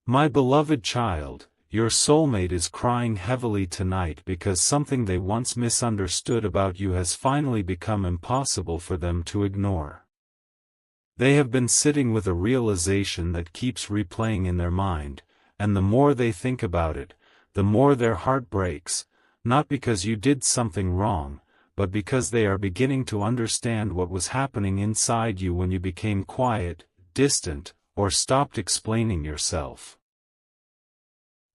My beloved child, your soulmate is crying heavily tonight because something they once misunderstood about you has finally become impossible for them to ignore. They have been sitting with a realization that keeps replaying in their mind, and the more they think about it, the more their heart breaks, not because you did something wrong, but because they are beginning to understand what was happening inside you when you became quiet, distant, or stopped explaining yourself.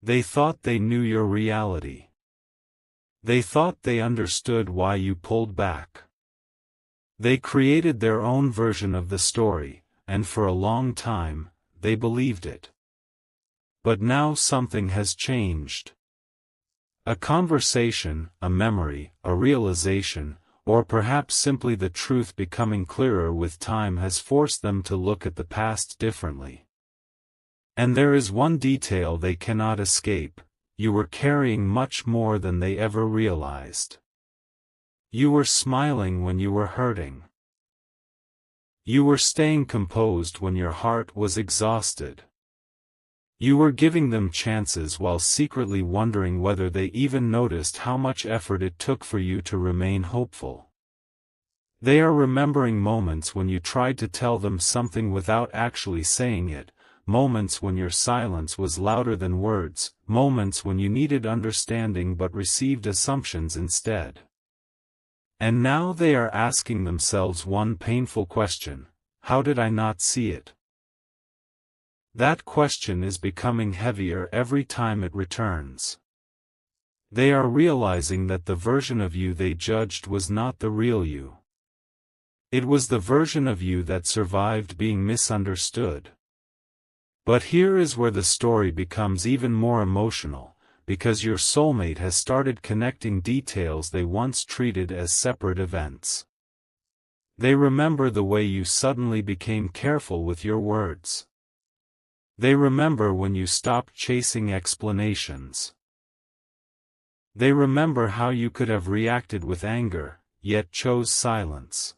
They thought they knew your reality. They thought they understood why you pulled back. They created their own version of the story, and for a long time, they believed it. But now something has changed. A conversation, a memory, a realization, or perhaps simply the truth becoming clearer with time has forced them to look at the past differently. And there is one detail they cannot escape: you were carrying much more than they ever realized. You were smiling when you were hurting. You were staying composed when your heart was exhausted. You were giving them chances while secretly wondering whether they even noticed how much effort it took for you to remain hopeful. They are remembering moments when you tried to tell them something without actually saying it, moments when your silence was louder than words, moments when you needed understanding but received assumptions instead. And now they are asking themselves one painful question: how did I not see it? That question is becoming heavier every time it returns. They are realizing that the version of you they judged was not the real you. It was the version of you that survived being misunderstood. But here is where the story becomes even more emotional, because your soulmate has started connecting details they once treated as separate events. They remember the way you suddenly became careful with your words. They remember when you stopped chasing explanations. They remember how you could have reacted with anger, yet chose silence.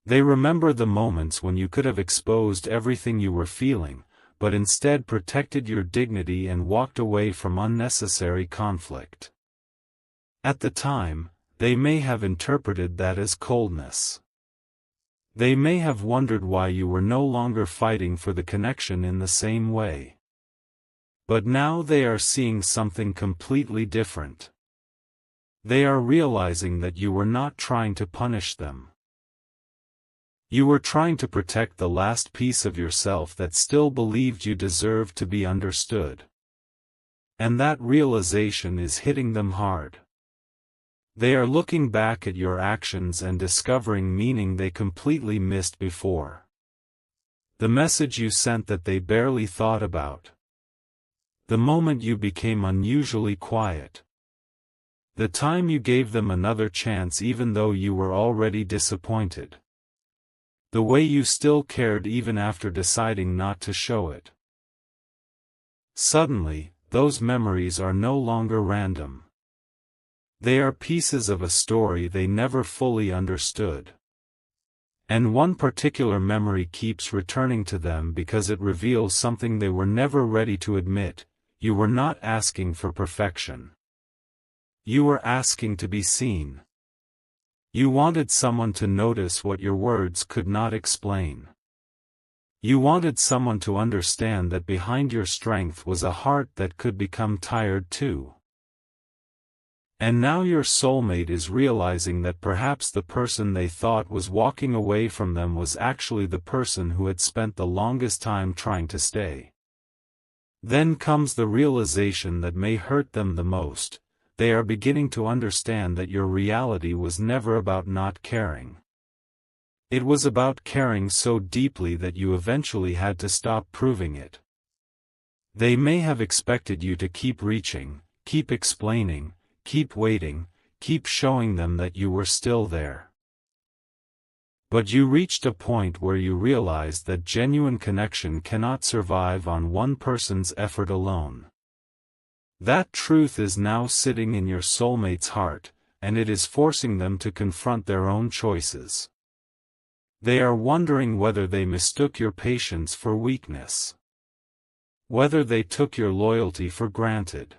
They remember the moments when you could have exposed everything you were feeling, but instead protected your dignity and walked away from unnecessary conflict. At the time, they may have interpreted that as coldness. They may have wondered why you were no longer fighting for the connection in the same way. But now they are seeing something completely different. They are realizing that you were not trying to punish them. You were trying to protect the last piece of yourself that still believed you deserved to be understood. And that realization is hitting them hard. They are looking back at your actions and discovering meaning they completely missed before. The message you sent that they barely thought about. The moment you became unusually quiet. The time you gave them another chance even though you were already disappointed. The way you still cared even after deciding not to show it. Suddenly, those memories are no longer random. They are pieces of a story they never fully understood. And one particular memory keeps returning to them because it reveals something they were never ready to admit: you were not asking for perfection. You were asking to be seen. You wanted someone to notice what your words could not explain. You wanted someone to understand that behind your strength was a heart that could become tired too. And now your soulmate is realizing that perhaps the person they thought was walking away from them was actually the person who had spent the longest time trying to stay. Then comes the realization that may hurt them the most: they are beginning to understand that your reality was never about not caring. It was about caring so deeply that you eventually had to stop proving it. They may have expected you to keep reaching, keep explaining, keep waiting, keep showing them that you were still there. But you reached a point where you realized that genuine connection cannot survive on one person's effort alone. That truth is now sitting in your soulmate's heart, and it is forcing them to confront their own choices. They are wondering whether they mistook your patience for weakness. Whether they took your loyalty for granted.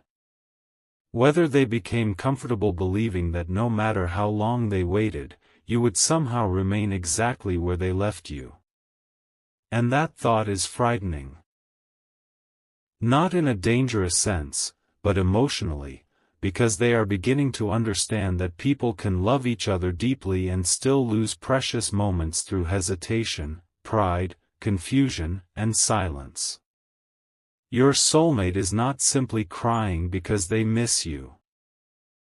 Whether they became comfortable believing that no matter how long they waited, you would somehow remain exactly where they left you. And that thought is frightening. Not in a dangerous sense, but emotionally, because they are beginning to understand that people can love each other deeply and still lose precious moments through hesitation, pride, confusion, and silence. Your soulmate is not simply crying because they miss you.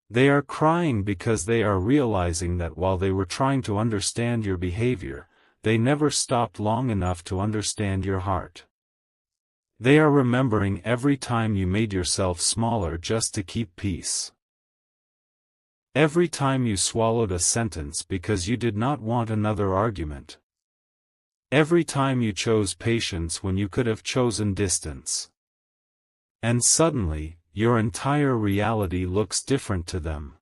They are crying because they are realizing that while they were trying to understand your behavior, they never stopped long enough to understand your heart. They are remembering every time you made yourself smaller just to keep peace. Every time you swallowed a sentence because you did not want another argument. Every time you chose patience when you could have chosen distance. And suddenly, your entire reality looks different to them.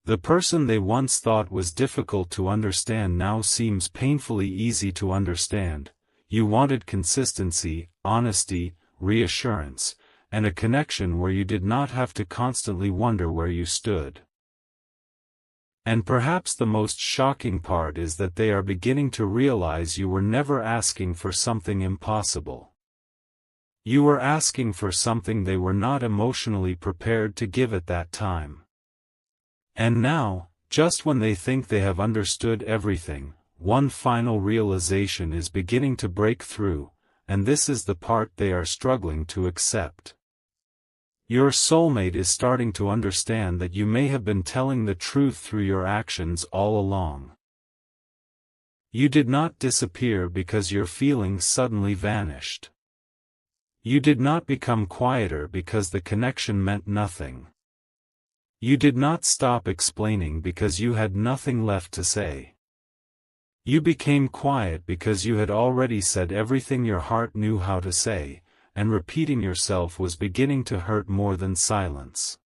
The person they once thought was difficult to understand now seems painfully easy to understand. You wanted consistency, honesty, reassurance, and a connection where you did not have to constantly wonder where you stood. And perhaps the most shocking part is that they are beginning to realize you were never asking for something impossible. You were asking for something they were not emotionally prepared to give at that time. And now, just when they think they have understood everything, one final realization is beginning to break through, and this is the part they are struggling to accept. Your soulmate is starting to understand that you may have been telling the truth through your actions all along. You did not disappear because your feelings suddenly vanished. You did not become quieter because the connection meant nothing. You did not stop explaining because you had nothing left to say. You became quiet because you had already said everything your heart knew how to say, and repeating yourself was beginning to hurt more than silence.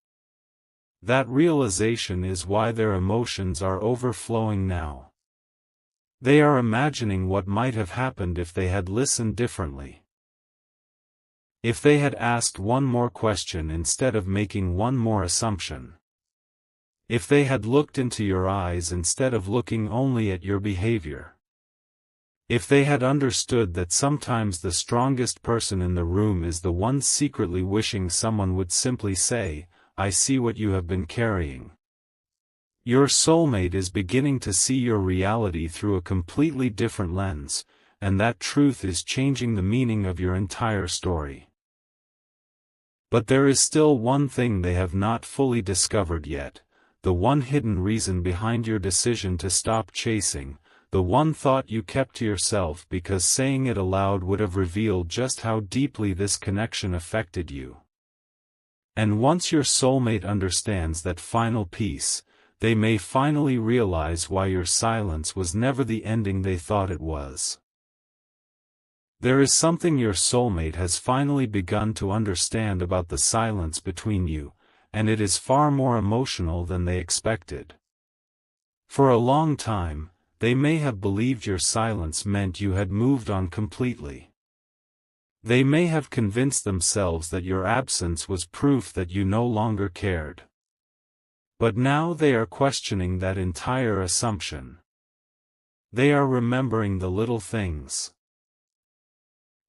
That realization is why their emotions are overflowing now. They are imagining what might have happened if they had listened differently. If they had asked one more question instead of making one more assumption. If they had looked into your eyes instead of looking only at your behavior. If they had understood that sometimes the strongest person in the room is the one secretly wishing someone would simply say, "I see what you have been carrying." Your soulmate is beginning to see your reality through a completely different lens, and that truth is changing the meaning of your entire story. But there is still one thing they have not fully discovered yet, the one hidden reason behind your decision to stop chasing. The one thought you kept to yourself because saying it aloud would have revealed just how deeply this connection affected you. And once your soulmate understands that final piece, they may finally realize why your silence was never the ending they thought it was. There is something your soulmate has finally begun to understand about the silence between you, and it is far more emotional than they expected. For a long time, they may have believed your silence meant you had moved on completely. They may have convinced themselves that your absence was proof that you no longer cared. But now they are questioning that entire assumption. They are remembering the little things.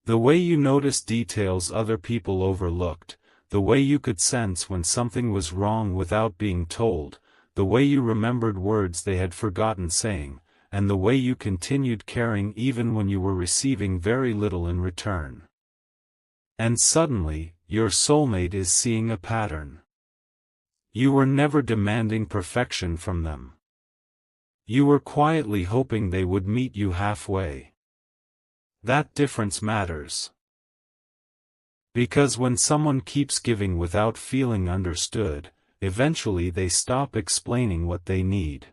The way you noticed details other people overlooked, the way you could sense when something was wrong without being told, the way you remembered words they had forgotten saying, and the way you continued caring even when you were receiving very little in return. And suddenly, your soulmate is seeing a pattern. You were never demanding perfection from them. You were quietly hoping they would meet you halfway. That difference matters. Because when someone keeps giving without feeling understood, eventually they stop explaining what they need.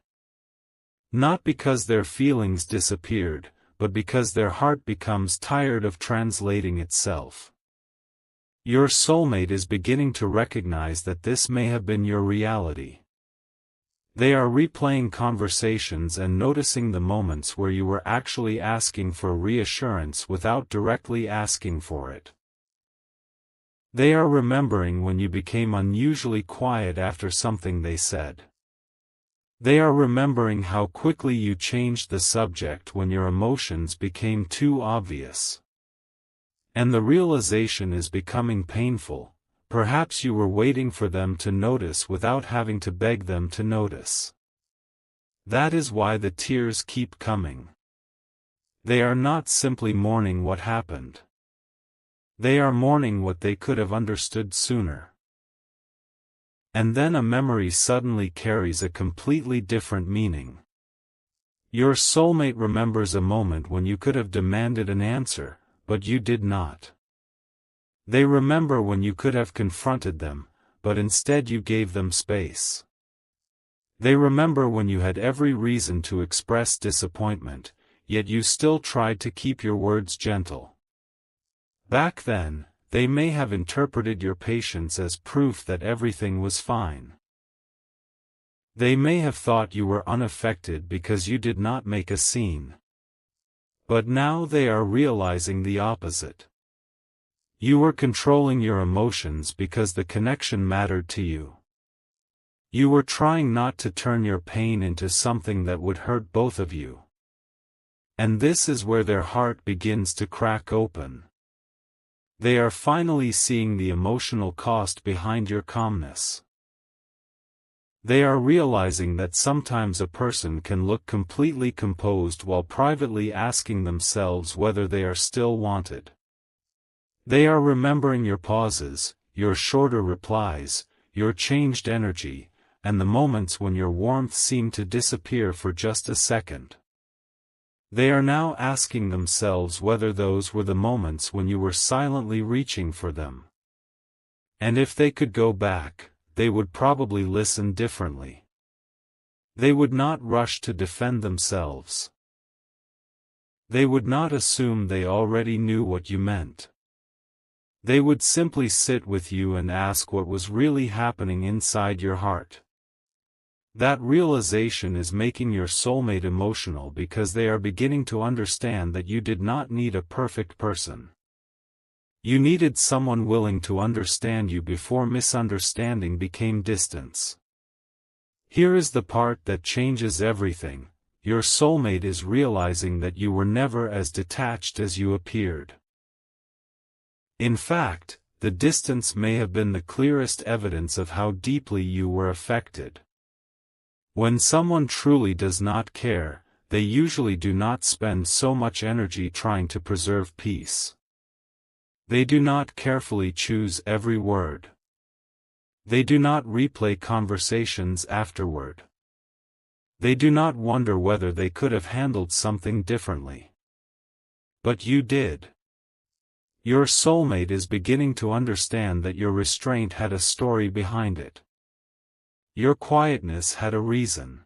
Not because their feelings disappeared, but because their heart becomes tired of translating itself. Your soulmate is beginning to recognize that this may have been your reality. They are replaying conversations and noticing the moments where you were actually asking for reassurance without directly asking for it. They are remembering when you became unusually quiet after something they said. They are remembering how quickly you changed the subject when your emotions became too obvious. And the realization is becoming painful. Perhaps you were waiting for them to notice without having to beg them to notice. That is why the tears keep coming. They are not simply mourning what happened. They are mourning what they could have understood sooner. And then a memory suddenly carries a completely different meaning. Your soulmate remembers a moment when you could have demanded an answer, but you did not. They remember when you could have confronted them, but instead you gave them space. They remember when you had every reason to express disappointment, yet you still tried to keep your words gentle. Back then, they may have interpreted your patience as proof that everything was fine. They may have thought you were unaffected because you did not make a scene. But now they are realizing the opposite. You were controlling your emotions because the connection mattered to you. You were trying not to turn your pain into something that would hurt both of you. And this is where their heart begins to crack open. They are finally seeing the emotional cost behind your calmness. They are realizing that sometimes a person can look completely composed while privately asking themselves whether they are still wanted. They are remembering your pauses, your shorter replies, your changed energy, and the moments when your warmth seemed to disappear for just a second. They are now asking themselves whether those were the moments when you were silently reaching for them. And if they could go back, they would probably listen differently. They would not rush to defend themselves. They would not assume they already knew what you meant. They would simply sit with you and ask what was really happening inside your heart. That realization is making your soulmate emotional because they are beginning to understand that you did not need a perfect person. You needed someone willing to understand you before misunderstanding became distance. Here is the part that changes everything. Your soulmate is realizing that you were never as detached as you appeared. In fact, the distance may have been the clearest evidence of how deeply you were affected. When someone truly does not care, they usually do not spend so much energy trying to preserve peace. They do not carefully choose every word. They do not replay conversations afterward. They do not wonder whether they could have handled something differently. But you did. Your soulmate is beginning to understand that your restraint had a story behind it. Your quietness had a reason.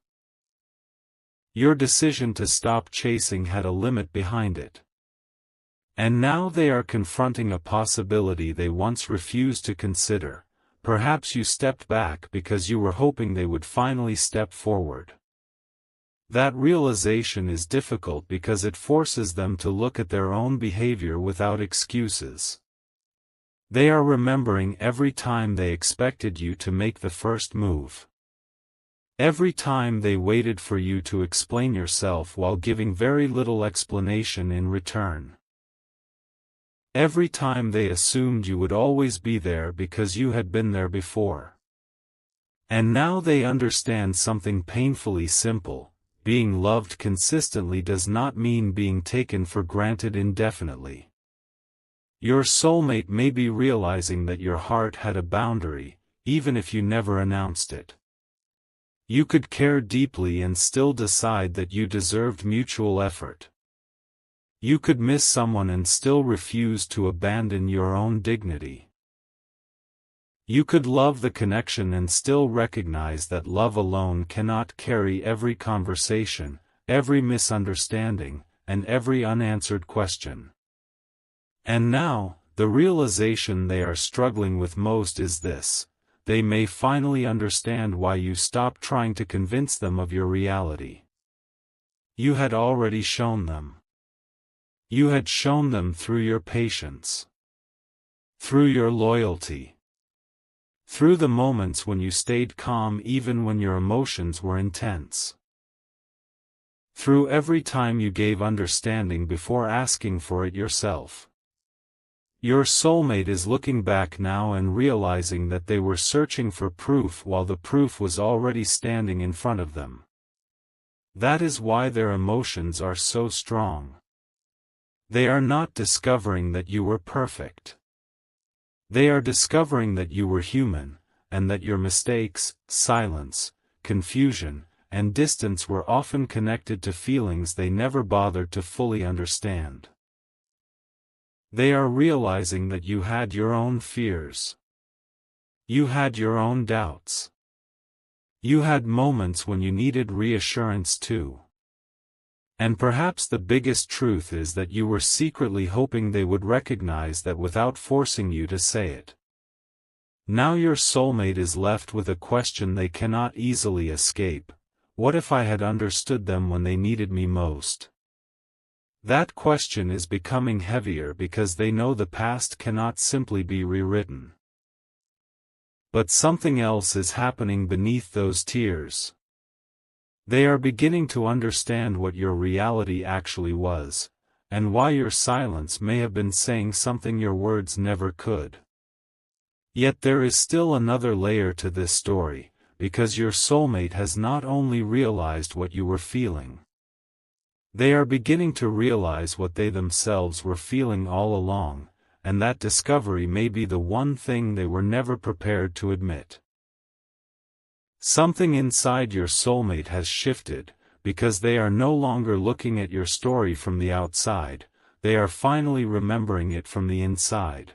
Your decision to stop chasing had a limit behind it. And now they are confronting a possibility they once refused to consider. Perhaps you stepped back because you were hoping they would finally step forward. That realization is difficult because it forces them to look at their own behavior without excuses. They are remembering every time they expected you to make the first move. Every time they waited for you to explain yourself while giving very little explanation in return. Every time they assumed you would always be there because you had been there before. And now they understand something painfully simple. Being loved consistently does not mean being taken for granted indefinitely. Your soulmate may be realizing that your heart had a boundary, even if you never announced it. You could care deeply and still decide that you deserved mutual effort. You could miss someone and still refuse to abandon your own dignity. You could love the connection and still recognize that love alone cannot carry every conversation, every misunderstanding, and every unanswered question. And now, the realization they are struggling with most is this: they may finally understand why you stopped trying to convince them of your reality. You had already shown them. You had shown them through your patience. Through your loyalty. Through the moments when you stayed calm even when your emotions were intense. Through every time you gave understanding before asking for it yourself. Your soulmate is looking back now and realizing that they were searching for proof while the proof was already standing in front of them. That is why their emotions are so strong. They are not discovering that you were perfect. They are discovering that you were human, and that your mistakes, silence, confusion, and distance were often connected to feelings they never bothered to fully understand. They are realizing that you had your own fears. You had your own doubts. You had moments when you needed reassurance too. And perhaps the biggest truth is that you were secretly hoping they would recognize that without forcing you to say it. Now your soulmate is left with a question they cannot easily escape: what if I had understood them when they needed me most? That question is becoming heavier because they know the past cannot simply be rewritten. But something else is happening beneath those tears. They are beginning to understand what your reality actually was, and why your silence may have been saying something your words never could. Yet there is still another layer to this story, because your soulmate has not only realized what you were feeling. They are beginning to realize what they themselves were feeling all along, and that discovery may be the one thing they were never prepared to admit. Something inside your soulmate has shifted, because they are no longer looking at your story from the outside, they are finally remembering it from the inside.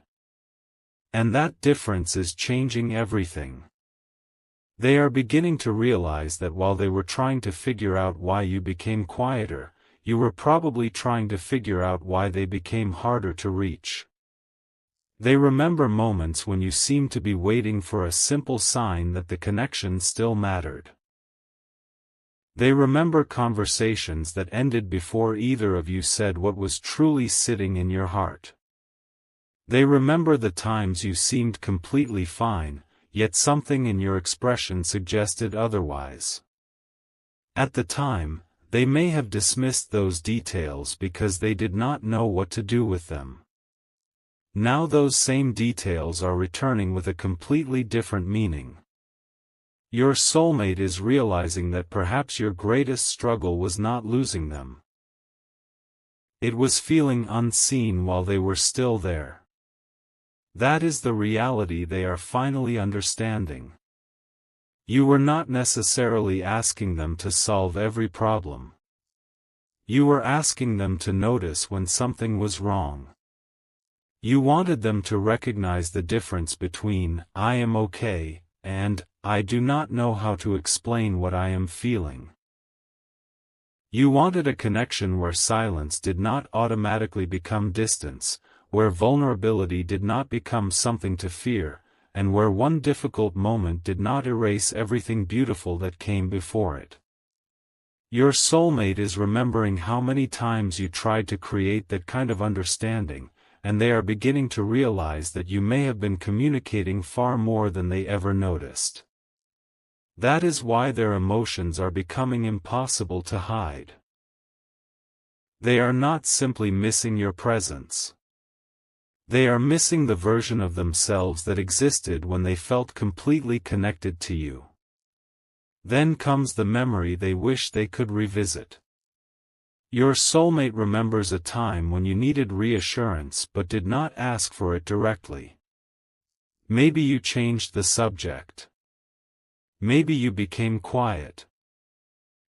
And that difference is changing everything. They are beginning to realize that while they were trying to figure out why you became quieter, you were probably trying to figure out why they became harder to reach. They remember moments when you seemed to be waiting for a simple sign that the connection still mattered. They remember conversations that ended before either of you said what was truly sitting in your heart. They remember the times you seemed completely fine, yet something in your expression suggested otherwise. At the time, they may have dismissed those details because they did not know what to do with them. Now those same details are returning with a completely different meaning. Your soulmate is realizing that perhaps your greatest struggle was not losing them. It was feeling unseen while they were still there. That is the reality they are finally understanding. You were not necessarily asking them to solve every problem. You were asking them to notice when something was wrong. You wanted them to recognize the difference between "I am okay" and "I do not know how to explain what I am feeling." You wanted a connection where silence did not automatically become distance, where vulnerability did not become something to fear, and where one difficult moment did not erase everything beautiful that came before it. Your soulmate is remembering how many times you tried to create that kind of understanding, and they are beginning to realize that you may have been communicating far more than they ever noticed. That is why their emotions are becoming impossible to hide. They are not simply missing your presence. They are missing the version of themselves that existed when they felt completely connected to you. Then comes the memory they wish they could revisit. Your soulmate remembers a time when you needed reassurance but did not ask for it directly. Maybe you changed the subject. Maybe you became quiet.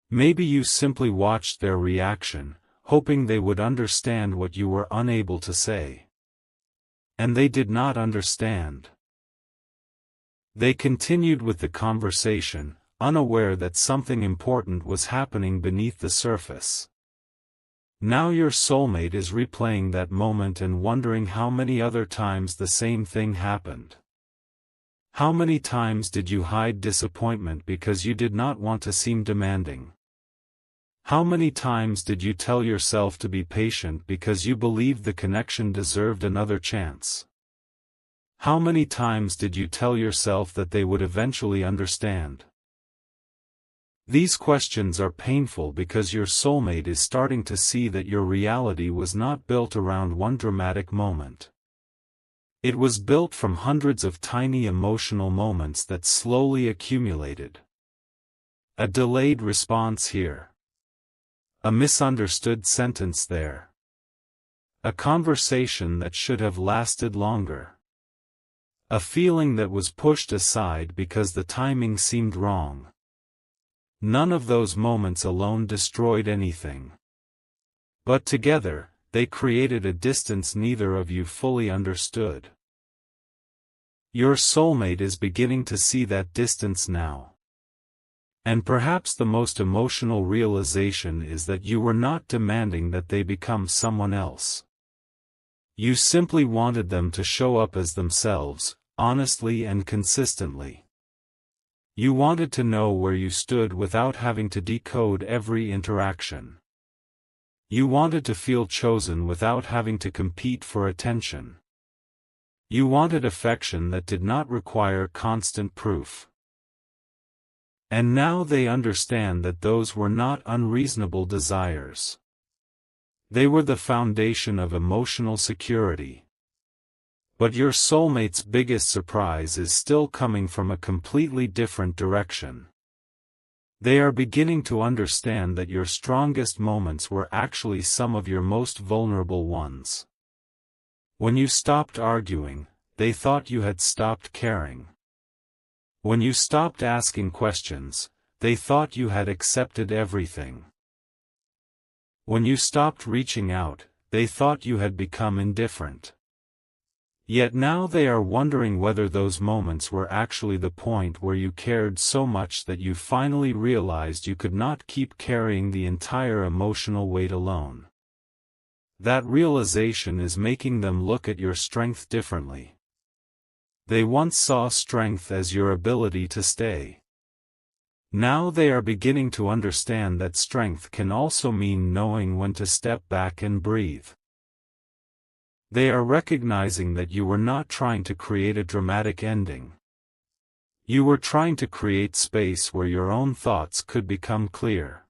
Maybe you simply watched their reaction, hoping they would understand what you were unable to say. And they did not understand. They continued with the conversation, unaware that something important was happening beneath the surface. Now your soulmate is replaying that moment and wondering how many other times the same thing happened. How many times did you hide disappointment because you did not want to seem demanding? How many times did you tell yourself to be patient because you believed the connection deserved another chance? How many times did you tell yourself that they would eventually understand? These questions are painful because your soulmate is starting to see that your reality was not built around one dramatic moment. It was built from hundreds of tiny emotional moments that slowly accumulated. A delayed response here. A misunderstood sentence there. A conversation that should have lasted longer. A feeling that was pushed aside because the timing seemed wrong. None of those moments alone destroyed anything. But together, they created a distance neither of you fully understood. Your soulmate is beginning to see that distance now. And perhaps the most emotional realization is that you were not demanding that they become someone else. You simply wanted them to show up as themselves, honestly and consistently. You wanted to know where you stood without having to decode every interaction. You wanted to feel chosen without having to compete for attention. You wanted affection that did not require constant proof. And now they understand that those were not unreasonable desires. They were the foundation of emotional security. But your soulmate's biggest surprise is still coming from a completely different direction. They are beginning to understand that your strongest moments were actually some of your most vulnerable ones. When you stopped arguing, they thought you had stopped caring. When you stopped asking questions, they thought you had accepted everything. When you stopped reaching out, they thought you had become indifferent. Yet now they are wondering whether those moments were actually the point where you cared so much that you finally realized you could not keep carrying the entire emotional weight alone. That realization is making them look at your strength differently. They once saw strength as your ability to stay. Now they are beginning to understand that strength can also mean knowing when to step back and breathe. They are recognizing that you were not trying to create a dramatic ending. You were trying to create space where your own thoughts could become clear.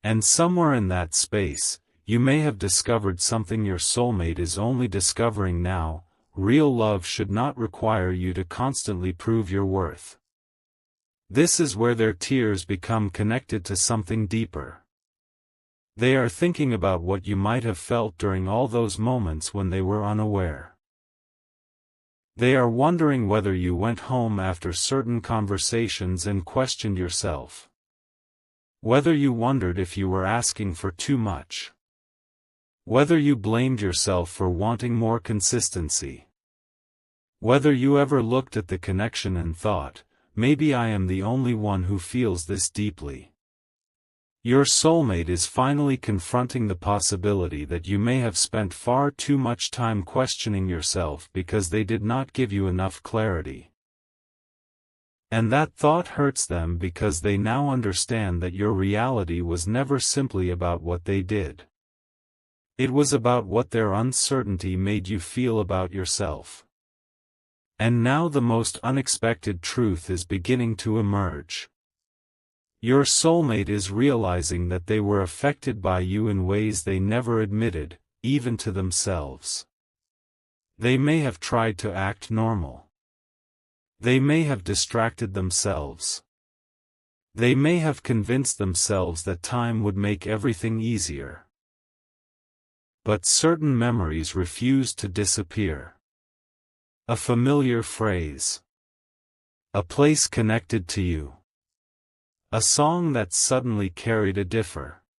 And somewhere in that space, you may have discovered something your soulmate is only discovering now: real love should not require you to constantly prove your worth. This is where their tears become connected to something deeper. They are thinking about what you might have felt during all those moments when they were unaware. They are wondering whether you went home after certain conversations and questioned yourself. Whether you wondered if you were asking for too much. Whether you blamed yourself for wanting more consistency. Whether you ever looked at the connection and thought, maybe I am the only one who feels this deeply. Your soulmate is finally confronting the possibility that you may have spent far too much time questioning yourself because they did not give you enough clarity. And that thought hurts them because they now understand that your reality was never simply about what they did. It was about what their uncertainty made you feel about yourself. And now the most unexpected truth is beginning to emerge. Your soulmate is realizing that they were affected by you in ways they never admitted, even to themselves. They may have tried to act normal. They may have distracted themselves. They may have convinced themselves that time would make everything easier. But certain memories refused to disappear. A familiar phrase. A place connected to you. A song that suddenly carried a differ.